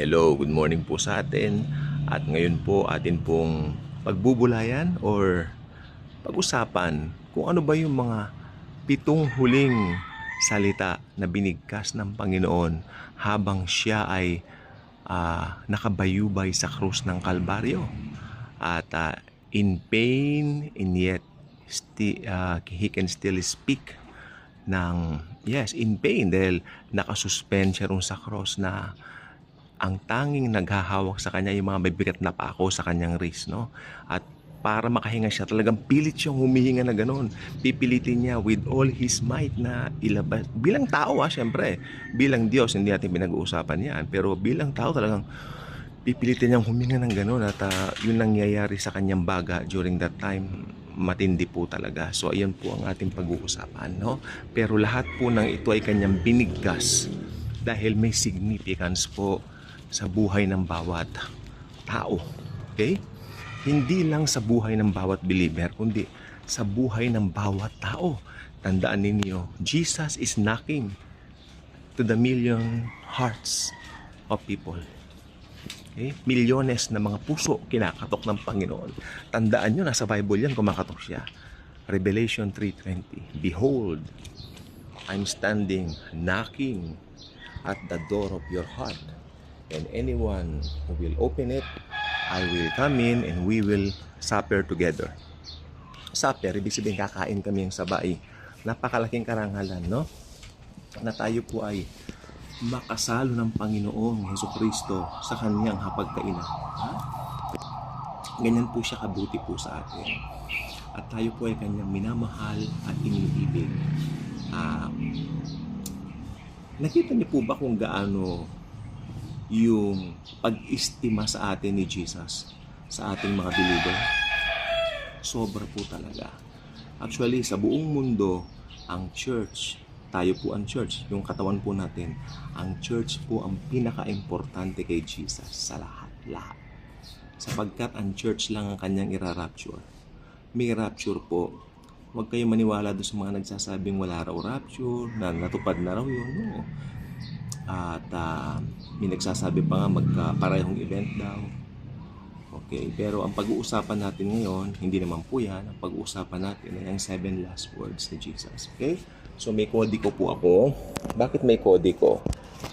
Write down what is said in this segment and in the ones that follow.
Hello, good morning po sa atin. At ngayon po atin pong pagbubulayan or pag-usapan kung ano ba yung mga pitong huling salita na binigkas ng Panginoon habang siya ay nakabayubay sa krus ng Kalbaryo. At in pain and yet he can still speak ng in pain dahil nakasuspend siya ron sa cross na ang tanging naghahawak sa kanya yung mga bibigat na pako sa kanyang wrist, no? At para makahinga siya, talagang pilit siyang humihinga na gano'n. Pipilitin niya with all his might na ilabas. Bilang tao, syempre. Bilang Diyos, hindi natin pinag-uusapan yan. Pero bilang tao, talagang pipilitin niyang huminga ng gano'n. At yun nangyayari sa kanyang baga during that time. Matindi po talaga. So, ayan po ang ating pag-uusapan, no? Pero lahat po ng ito ay kanyang binigkas dahil may significance po sa buhay ng bawat tao. Okay? Hindi lang sa buhay ng bawat believer, kundi sa buhay ng bawat tao. Tandaan ninyo, Jesus is knocking to the million hearts of people. Okay? Milyones na mga puso kinakatok ng Panginoon. Tandaan nyo, nasa Bible yan, kumakatok siya. Revelation 3:20. Behold, I'm standing, knocking at the door of your heart. And anyone who will open it, I will come in and we will supper together. Supper, ibig sabihin kakain kami ng sabay. Napakalaking karangalan, no? Na tayo po ay makasalo ng Panginoong Hesukristo sa kanyang hapagkainan. Ganyan po siya kabuti po sa atin. At tayo po ay kanyang minamahal at iniibig. Nakita niyo po ba kung gaano yung pag-istima sa atin ni Jesus sa ating mga believer? Sobra po talaga. Actually, sa buong mundo, ang church, tayo po ang church, yung katawan po natin, ang church po ang pinaka-importante kay Jesus sa lahat. Sapagkat ang church lang ang kanyang ira-rapture. May rapture po. Huwag kayong maniwala doon sa mga nagsasabing wala raw rapture, na natupad na raw yun. No. At may nagsasabi pa nga magkaparehong event daw. Okay, pero ang pag-uusapan natin ngayon, hindi naman po yan. Ang pag-uusapan natin ay ang 7 last words ni Jesus. Okay? So may kodiko po ako. Bakit may kodiko?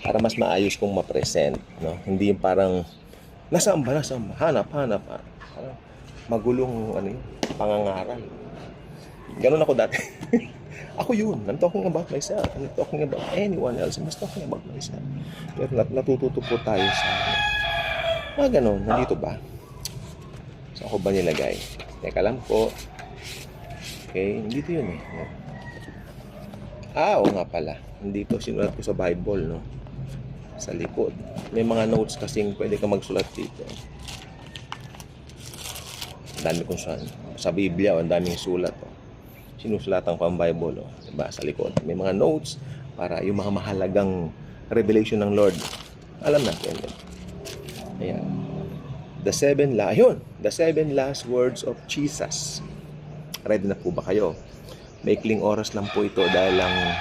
Para mas maayos kong ma-present. No? Hindi yung parang, nasaan ba? Hanap. Parang magulong pangangaral. Ganun ako dati. Ako yun. I'm talking about myself. I'm not talking about anyone else. I'm just talking about myself. Pero natututo po tayo sa ganun. Nandito ba? So ako ba nilagay? Teka lang po. Okay. Nandito yun eh. Oo nga pala. Nandito sinulat ko sa Bible, no? Sa likod. May mga notes kasing pwede ka magsulat dito. Ang dami kong sa Biblia, ang daming sulat. Sinusulatan ko ang Bible, diba, sa likod. May mga notes para yung mga mahalagang revelation ng Lord. Alam natin. Ayan. The 7 last words of Jesus. Ready na po ba kayo? Maikling oras lang po ito dahil lang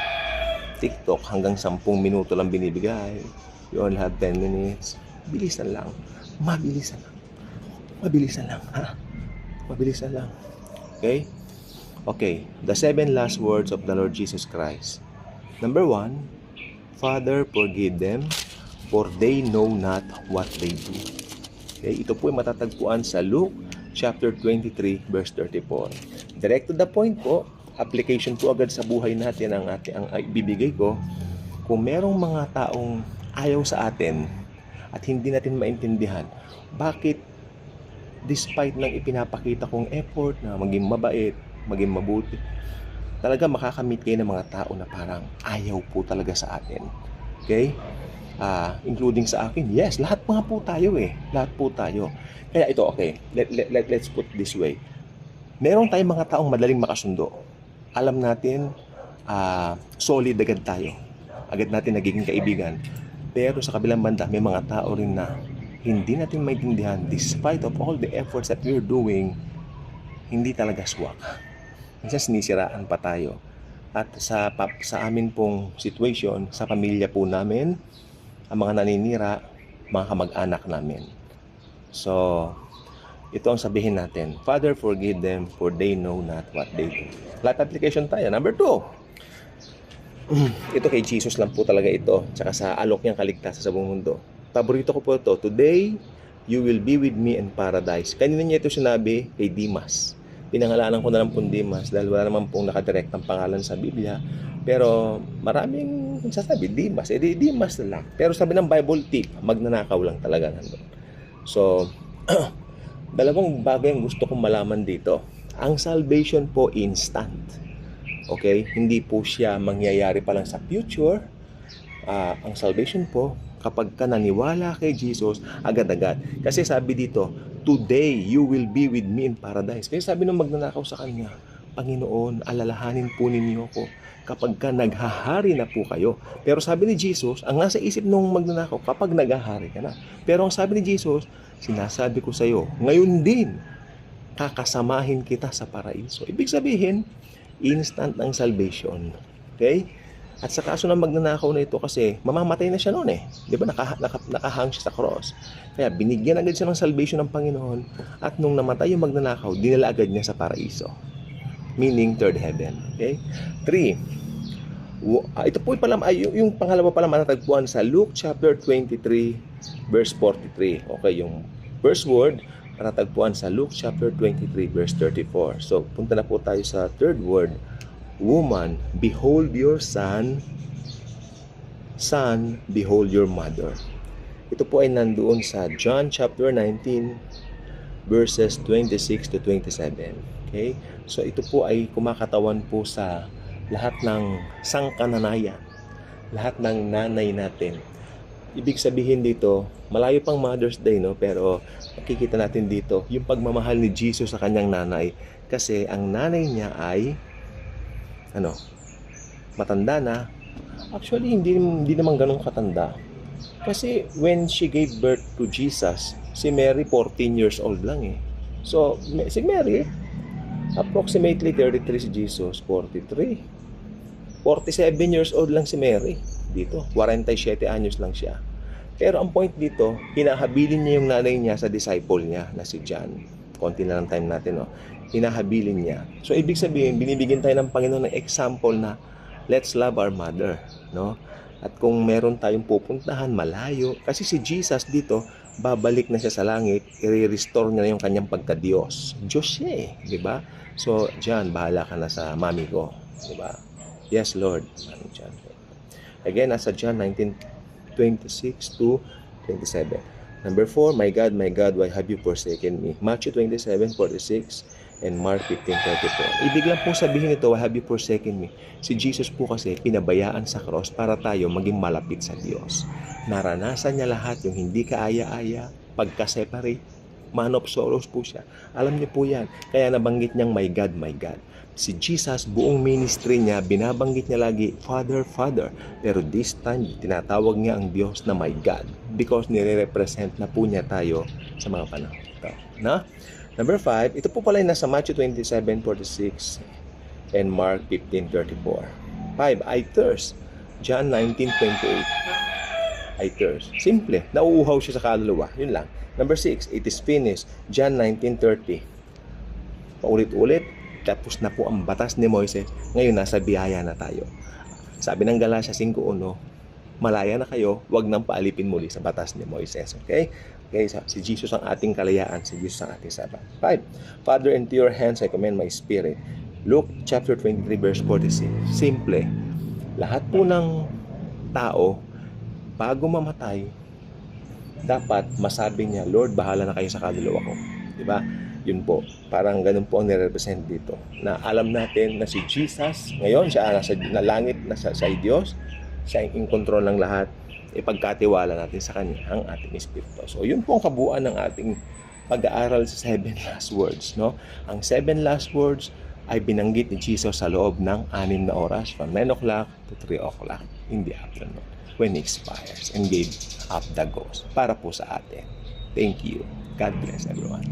TikTok hanggang 10 minuto lang binibigay. You only have 10 minutes. Bilisan lang. Mabilisan lang. Ha? Mabilisan lang. Okay? Okay, the 7 last words of the Lord Jesus Christ. Number 1, Father, forgive them, for they know not what they do. Okay, ito po ay matatagpuan sa Luke chapter 23, verse 34. Direct to the point po, application po agad sa buhay natin ang ibibigay ko. Kung merong mga taong ayaw sa atin at hindi natin maintindihan, bakit despite ng ipinapakita kong effort na maging mabait, maging mabuti, talaga makakamit kayo ng mga tao na parang ayaw po talaga sa atin. Okay? Including sa akin. Yes, lahat mga po tayo eh. Lahat po tayo. Kaya ito, okay, let's put this way. Meron tayong mga taong madaling makasundo. Alam natin, solid agad tayo. Agad natin nagiging kaibigan. Pero sa kabilang banda, may mga tao rin na hindi natin maintindihan despite of all the efforts that we're doing, hindi talaga swak. Minsan sinisiraan pa tayo. At sa amin pong situation, sa pamilya po namin, ang mga naninira, mga kamag-anak namin. So, ito ang sabihin natin, Father, forgive them for they know not what they do. Life application tayo. Number 2. Ito kay Jesus lang po talaga ito. Tsaka sa alok niyang kaligtasan sa buong mundo. Paborito ko po ito. Today, you will be with me in paradise. Kanina niya ito sinabi kay Dimas. Pinangalanan ko na lang pong Dimas dahil wala naman pong nakadirektang pangalan sa Biblia. Pero maraming sasabi, Dimas. Dimas na lang. Pero sabi ng Bible tip, magnanakaw lang talaga nandun. So, dalawang bagay ang gusto kong malaman dito. Ang salvation po instant. Okay? Hindi po siya mangyayari pa lang sa future. Ang salvation po, kapag ka naniwala kay Jesus, agad-agad. Kasi sabi dito, today you will be with me in paradise. Kasi sabi nung magnanakaw sa kanya, Panginoon, alalahanin po ninyo ko kapag ka naghahari na po kayo. Pero sabi ni Jesus, ang nasa isip nung magnanakaw, kapag naghahari ka na. Pero ang sabi ni Jesus, sinasabi ko sa iyo, ngayon din, kakasamahin kita sa paraiso. Ibig sabihin, instant ang salvation. Okay? At sa kaso ng magnanakaw na ito kasi, mamamatay na siya noon eh. Di ba? Nakahang siya sa cross. Kaya binigyan agad siya ng salvation ng Panginoon. At nung namatay yung magnanakaw, dinala agad niya sa paraiso. Meaning third heaven. Okay? 3. Ito po yung pangalawa pala matatagpuan sa Luke chapter 23 verse 43. Okay, yung first word matatagpuan sa Luke chapter 23 verse 34. So, punta na po tayo sa third word. Woman, behold your son. Son, behold your mother. Ito po ay nandoon sa John chapter 19 verses 26 to 27. Okay? So, ito po ay kumakatawan po sa lahat ng sangkananayan, lahat ng nanay natin. Ibig sabihin dito, malayo pang Mother's Day, no? Pero makikita natin dito yung pagmamahal ni Jesus sa kanyang nanay. Kasi ang nanay niya ay matanda na. Actually, hindi naman ganun katanda. Kasi when she gave birth to Jesus, si Mary 14 years old lang eh. So, si Mary, approximately 33, si Jesus 43. 47 years old lang si Mary dito. 47 anyos lang siya. Pero ang point dito, hinahabilin niya yung nanay niya sa disciple niya na si John. Konti na lang time natin, no? Hinahabilin niya. So, ibig sabihin, binibigyan tayo ng Panginoon ng example na let's love our mother, no? At kung meron tayong pupuntahan malayo, kasi si Jesus dito, babalik na siya sa langit, i-restore niya na yung kanyang pagka-Diyos. Diyos siya eh, di ba? So, John, bahala ka na sa mami ko, di ba? Yes, Lord. John. Again, nasa John 19:26 to 27. Number 4, my God, why have you forsaken me? Matthew 27:46 and Mark 15:34. Ibig lang po sabihin ito, why have you forsaken me? Si Jesus po kasi pinabayaan sa cross para tayo maging malapit sa Diyos. Naranasan niya lahat yung hindi kaaya-aya, pagka-separate, man of sorrows po siya. Alam niyo po yan. Kaya nabanggit niyang, my God, my God. Si Jesus, buong ministry niya, binabanggit niya lagi, Father, Father. Pero this time, tinatawag niya ang Diyos na my God. Because nire-represent na po niya tayo sa mga panahon ito. Na? Number 5, ito po pala yung nasa Matthew 27:46 and Mark 15:34. 5, I thirst. John 19:28. I thirst. Simple. Nauuhaw siya sa kaluluwa. Yun lang. Number 6, it is finished. John 19:30. Paulit-ulit. Tapos na po ang batas ni Moises. Ngayon, nasa biyaya na tayo. Sabi ng Galatia 5:1, malaya na kayo, wag nang paalipin muli sa batas ni Moises. Okay? Okay, si Jesus ang ating kalayaan, si Jesus ang ating sabat. 5. Father, into your hands I commend my spirit. Luke chapter 23 verse 46. Simple. Lahat po ng tao, bago mamatay, dapat masabi niya, Lord, bahala na kayo sa kaluluwa ko. Diba? Yun po, parang ganun po ang nire-represent dito. Na alam natin na si Jesus, ngayon, siya nasa langit, nasa Diyos, siya ang in control ng lahat, ipagkatiwala natin sa Kanya ang ating Espiritu. So, yun po ang kabuuan ng ating pag-aaral sa 7 last words. No? Ang 7 last words ay binanggit ni Jesus sa loob ng 6 na oras, from 9 o'clock to 3 o'clock in the afternoon, when He expires and gave up the ghost para po sa atin. Thank you. God bless everyone.